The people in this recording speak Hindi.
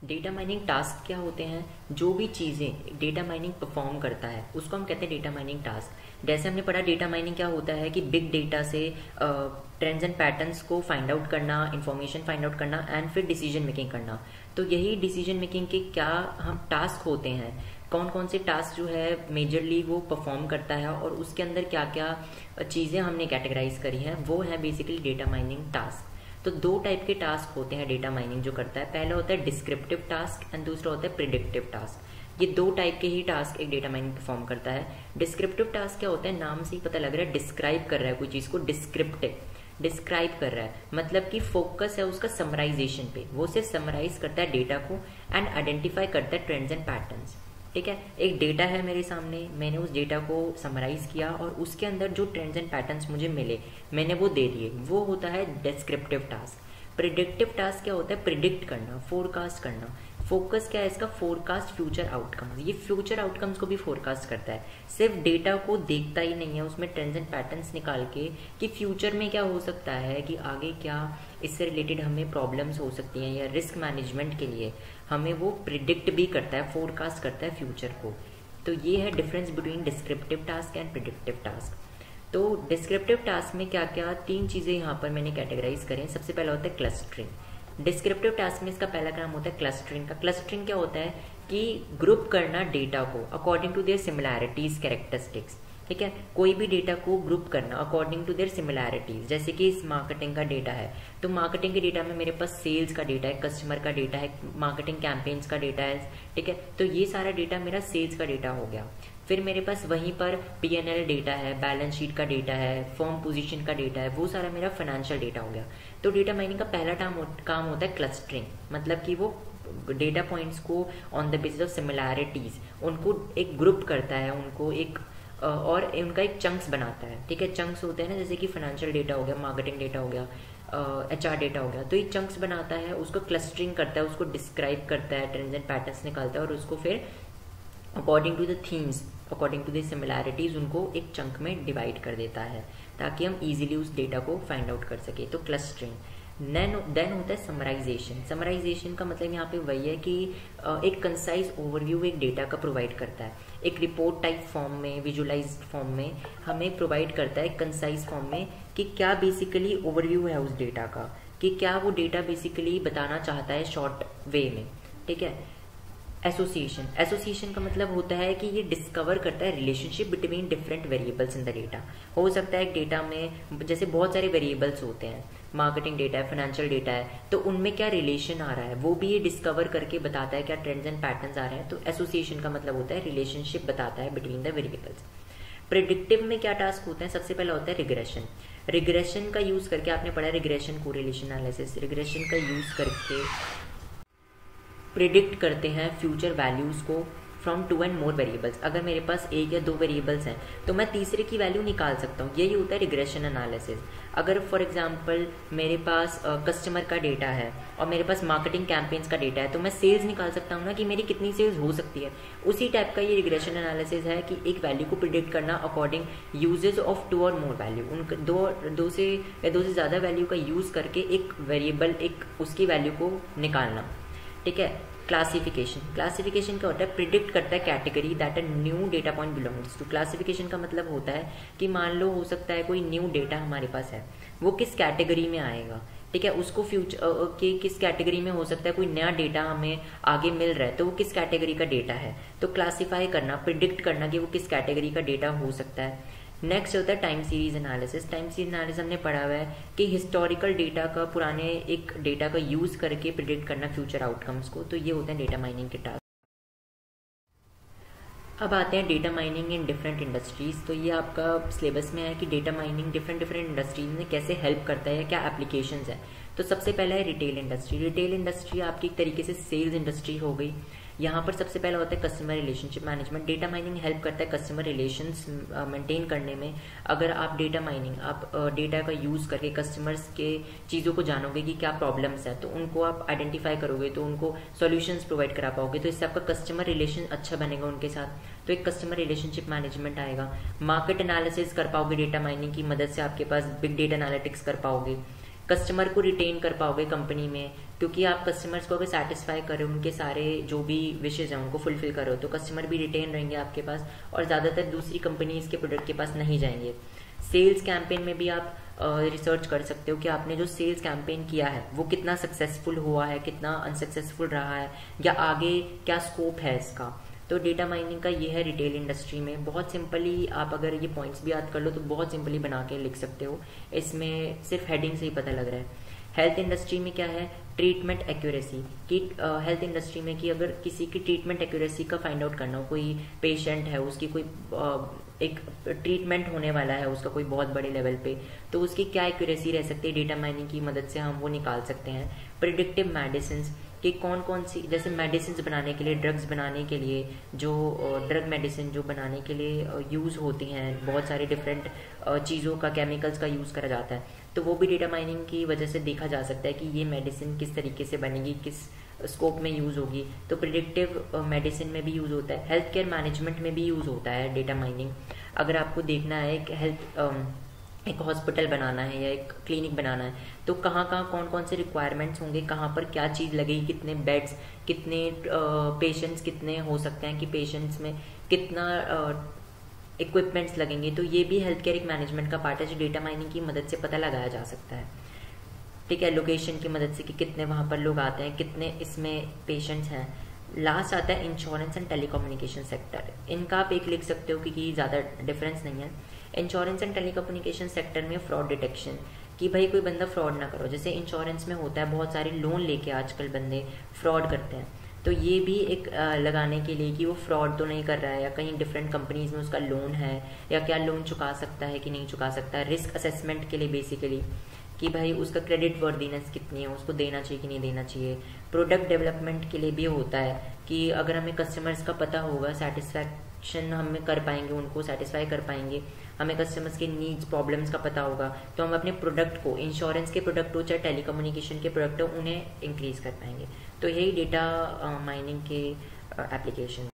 डेटा माइनिंग टास्क क्या होते हैं? जो भी चीज़ें डेटा माइनिंग परफॉर्म करता है उसको हम कहते हैं डेटा माइनिंग टास्क। जैसे हमने पढ़ा डेटा माइनिंग क्या होता है कि बिग डेटा से ट्रेंड्स एंड पैटर्न्स को फाइंड आउट करना, इंफॉर्मेशन फाइंड आउट करना एंड फिर डिसीजन मेकिंग करना। तो यही डिसीजन मेकिंग के क्या हम टास्क होते हैं, कौन कौन से टास्क जो है मेजरली वो परफॉर्म करता है और उसके अंदर क्या क्या चीज़ें हमने कैटेगराइज करी हैं, वो है बेसिकली डेटा माइनिंग टास्क। तो दो टाइप के टास्क होते हैं डेटा माइनिंग जो करता है। पहला होता है डिस्क्रिप्टिव टास्क एंड दूसरा होता है प्रिडिक्टिव टास्क। ये दो टाइप के ही टास्क एक डेटा माइनिंग परफॉर्म करता है। डिस्क्रिप्टिव टास्क क्या होता है? नाम से ही पता लग रहा है, डिस्क्राइब कर रहा है कोई चीज़ को, डिस्क्रिप्टिव डिस्क्राइब कर रहा है, मतलब कि फोकस है उसका समराइजेशन पे, वो सिर्फ समराइज करता है डेटा को एंड आइडेंटिफाई करता है ट्रेंड्स एंड पैटर्न्स। ठीक है, एक डेटा है मेरे सामने, मैंने उस डेटा को समराइज किया और उसके अंदर जो ट्रेंड्स एंड पैटर्न्स मुझे मिले मैंने वो दे दिए, वो होता है डिस्क्रिप्टिव टास्क। प्रिडिक्टिव टास्क क्या होता है? प्रिडिक्ट करना, फोरकास्ट करना। फोकस क्या है इसका? Forecast future outcomes. ये फ्यूचर आउटकम्स को भी फोरकास्ट करता है, सिर्फ डेटा को देखता ही नहीं है, उसमें ट्रेंड्स एंड पैटर्न्स निकाल के कि फ्यूचर में क्या हो सकता है, कि आगे क्या इससे रिलेटेड हमें प्रॉब्लम्स हो सकती हैं या रिस्क मैनेजमेंट के लिए हमें वो प्रिडिक्ट भी करता है, फोरकास्ट करता है फ्यूचर को। तो ये है difference between descriptive task and predictive task. तो डिस्क्रिप्टिव टास्क में क्या क्या तीन चीज़ें यहाँ पर मैंने कैटेगराइज करें। सबसे पहला होता है क्लस्टरिंग। डिस्क्रिप्टिव टास्क में इसका पहला काम होता है क्लस्टरिंग का। क्लस्टरिंग क्या होता है कि ग्रुप करना डेटा को according to their similarities, characteristics. ठीक है, कोई भी डेटा को ग्रुप करना अकॉर्डिंग टू देयर सिमिलैरिटीज। जैसे कि इस मार्केटिंग का डेटा है तो मार्केटिंग के डेटा में मेरे पास सेल्स का डेटा है, कस्टमर का डेटा है, मार्केटिंग कैंपेन्स का डेटा है। ठीक है, तो ये सारा डेटा मेरा सेल्स का डेटा हो गया। फिर मेरे पास वहीं पर P&L डेटा है, बैलेंस शीट का डेटा है, फर्म पोजीशन का डेटा है, वो सारा मेरा फाइनेंशियल डेटा हो गया। तो डेटा माइनिंग का पहला काम होता है क्लस्टरिंग, मतलब कि वो डेटा पॉइंट्स को on the basis of similarities उनको एक ग्रुप करता है, उनको एक और उनका एक चंक्स बनाता है। ठीक है, चंक्स होते हैं ना, जैसे कि फाइनेंशियल डेटा हो गया, मार्केटिंग डेटा हो गया, HR डेटा हो गया, तो ये चंक्स बनाता है, उसको क्लस्टरिंग करता है, उसको डिस्क्राइब करता है, ट्रेंड्स एंड पैटर्न्स निकालता है और उसको फिर according to the themes, according to the similarities उनको एक चंक में डिवाइड कर देता है ताकि हम इजीली उस डेटा को फाइंड आउट कर सके। तो क्लस्टरिंग। देन होता है समराइजेशन। समराइजेशन का मतलब यहाँ पे वही है कि एक कंसाइज ओवरव्यू एक डेटा का प्रोवाइड करता है, एक रिपोर्ट टाइप फॉर्म में, विजुअलाइज्ड फॉर्म में हमें प्रोवाइड करता है, कंसाइज फॉर्म में, कि क्या बेसिकली ओवरव्यू है उस डेटा का, कि क्या वो डेटा बेसिकली बताना चाहता है शॉर्ट वे में। ठीक है, एसोसिएशन। एसोसिएशन का मतलब होता है कि ये डिस्कवर करता है relationship between different variables in the data. हो सकता है एक डेटा में जैसे बहुत सारे वेरिएबल्स होते हैं, मार्केटिंग डेटा है, फाइनेंशियल डेटा है, तो उनमें क्या रिलेशन आ रहा है वो भी ये डिस्कवर करके बताता है, क्या ट्रेंड्स एंड पैटर्न्स आ रहे हैं। तो एसोसिएशन का मतलब होता है रिलेशनशिप बताता है बिटवीन द वेरिएबल्स। प्रिडिक्टिव में क्या टास्क होते हैं? सबसे पहला होता है रिग्रेशन। रिग्रेशन का यूज करके आपने पढ़ा रिग्रेशन, कोरिलेशन एनालिसिस। रिग्रेशन का यूज करके प्रिडिक्ट करते हैं फ्यूचर वैल्यूज़ को फ्रॉम 2 and more वेरिएबल्स। अगर मेरे पास एक या दो वेरिएबल्स हैं तो मैं तीसरे की वैल्यू निकाल सकता हूँ, यही होता है रिग्रेशन एनालिसिस। अगर फॉर एग्जांपल मेरे पास कस्टमर का डेटा है और मेरे पास मार्केटिंग कैंपेन्स का डेटा है तो मैं सेल्स निकाल सकता हूँ ना, कि मेरी कितनी सेल्स हो सकती है। उसी टाइप का ये रिग्रेशन एनालिसिस है कि एक वैल्यू को प्रिडिक्ट करना according usages of 2 or more value, उन दो से ज़्यादा वैल्यू का यूज़ करके एक वेरिएबल, एक उसकी वैल्यू को निकालना। ठीक है, क्लासिफिकेशन। क्लासिफिकेशन क्या होता है? प्रिडिक्ट करता है category that a new data point belongs to. Classification का मतलब होता है कि मान लो हो सकता है कोई न्यू डेटा हमारे पास है, वो किस कैटेगरी में आएगा। ठीक है, उसको फ्यूचर के किस कैटेगरी में हो सकता है, कोई नया डेटा हमें आगे मिल रहा है तो वो किस कैटेगरी का डेटा है। तो क्लासीफाई करना, प्रिडिक्ट करना कि वो किस कैटेगरी का डेटा हो सकता है। नेक्स्ट होता है time series analysis. Time series analysis हमने पढ़ा हुआ है कि हिस्टोरिकल डेटा का, पुराने एक डेटा का यूज करके प्रिडिक्ट करना फ्यूचर आउटकम्स को। तो ये होते हैं डेटा माइनिंग के टास्क। अब आते हैं data mining in different industries. तो ये आपका सिलेबस में है कि डेटा माइनिंग डिफरेंट इंडस्ट्रीज में कैसे हेल्प करता है, क्या एप्लीकेशंस है। तो सबसे पहला है रिटेल इंडस्ट्री। रिटेल इंडस्ट्री आपकी एक तरीके से सेल्स इंडस्ट्री हो गई। यहाँ पर सबसे पहला होता है customer relationship management. Data mining help करता है कस्टमर रिलेशंस मेंटेन करने में। अगर आप डेटा माइनिंग, आप डेटा का यूज़ करके कस्टमर्स के चीज़ों को जानोगे कि क्या प्रॉब्लम्स है, तो उनको आप आइडेंटिफाई करोगे, तो उनको सॉल्यूशंस प्रोवाइड करा पाओगे, तो इससे आपका कस्टमर रिलेशन अच्छा बनेगा उनके साथ। तो एक कस्टमर रिलेशनशिप मैनेजमेंट आएगा। मार्केट एनालिसिस कर पाओगे डेटा माइनिंग की मदद से, आपके पास बिग डेटा एनालिटिक्स कर पाओगे। कस्टमर को रिटेन कर पाओगे कंपनी में, क्योंकि आप कस्टमर्स को अगर सेटिस्फाई करो, उनके सारे जो भी विशेज हैं उनको फुलफिल करो, तो कस्टमर भी रिटेन रहेंगे आपके पास और ज़्यादातर दूसरी कंपनीज के प्रोडक्ट के पास नहीं जाएंगे। सेल्स कैंपेन में भी आप रिसर्च कर सकते हो कि आपने जो सेल्स कैंपेन किया है वो कितना सक्सेसफुल हुआ है, कितना अनसक्सेसफुल रहा है, या आगे क्या स्कोप है इसका। तो डेटा माइनिंग का ये है रिटेल इंडस्ट्री में। बहुत सिंपली आप अगर ये पॉइंट्स भी याद कर लो तो बहुत सिंपली बना के लिख सकते हो, इसमें सिर्फ हेडिंग से ही पता लग रहा है। हेल्थ इंडस्ट्री में क्या है, ट्रीटमेंट एक्यूरेसी की। हेल्थ इंडस्ट्री में कि अगर किसी की ट्रीटमेंट एक्यूरेसी का फाइंड आउट करना हो, कोई पेशेंट है उसकी कोई एक ट्रीटमेंट होने वाला है उसका कोई बहुत बड़े लेवल पे, तो उसकी क्या एक्यूरेसी रह सकती है, डेटा माइनिंग की मदद से हम वो निकाल सकते हैं। प्रिडिक्टिव मेडिसिन कि कौन कौन सी, जैसे मेडिसिन बनाने के लिए, ड्रग्स बनाने के लिए, जो ड्रग मेडिसिन जो बनाने के लिए यूज़ होती हैं, बहुत सारे डिफरेंट चीज़ों का, केमिकल्स का यूज़ करा जाता है, तो वो भी डेटा माइनिंग की वजह से देखा जा सकता है कि ये मेडिसिन किस तरीके से बनेगी, किस स्कोप में यूज़ होगी। तो प्रिडिक्टिव मेडिसिन में भी यूज़ होता है, हेल्थ केयर मैनेजमेंट में भी यूज़ होता है डेटा माइनिंग। अगर आपको देखना है एक हॉस्पिटल बनाना है या एक क्लिनिक बनाना है, तो कहाँ कहाँ कौन कौन से रिक्वायरमेंट्स होंगे, कहाँ पर क्या चीज़ लगेगी, कितने बेड्स, कितने पेशेंट्स कितने हो सकते हैं कि पेशेंट्स में कितना इक्विपमेंट्स लगेंगे, तो ये भी हेल्थ केयर एक मैनेजमेंट का पार्ट है जो डेटा माइनिंग की मदद से पता लगाया जा सकता है। ठीक है, लोकेशन की मदद से कि कितने वहाँ पर लोग आते हैं, कितने इसमें पेशेंट्स हैं। लास्ट आता है इंश्योरेंस एंड टेलीकम्युनिकेशन सेक्टर। इनका आप एक लिख सकते हो क्योंकि ज़्यादा डिफरेंस नहीं है। इंश्योरेंस एंड टेलीकम्युनिकेशन सेक्टर में फ्रॉड डिटेक्शन, कि भाई कोई बंदा फ्रॉड ना करो। जैसे इंश्योरेंस में होता है, बहुत सारे लोन लेके आजकल बंदे फ्रॉड करते हैं, तो ये भी एक लगाने के लिए कि वो फ्रॉड तो नहीं कर रहा है, या कहीं डिफरेंट कंपनीज में उसका लोन है, या क्या लोन चुका सकता है कि नहीं चुका सकता है। रिस्क असेसमेंट के लिए बेसिकली कि भाई उसका क्रेडिट वर्दीनेस कितनी है, उसको देना चाहिए कि नहीं देना चाहिए। प्रोडक्ट डेवलपमेंट के लिए भी होता है कि अगर हमें कस्टमर्स का पता होगा, सेटिस्फैक्शन हमें कर पाएंगे, उनको सेटिस्फाई कर पाएंगे, हमें कस्टमर्स के नीड्स प्रॉब्लम्स का पता होगा, तो हम अपने प्रोडक्ट को, इंश्योरेंस के प्रोडक्ट हो चाहे टेलीकम्युनिकेशन के प्रोडक्ट हो, उन्हें इंक्रीज कर पाएंगे। तो यही डेटा माइनिंग के एप्लीकेशन।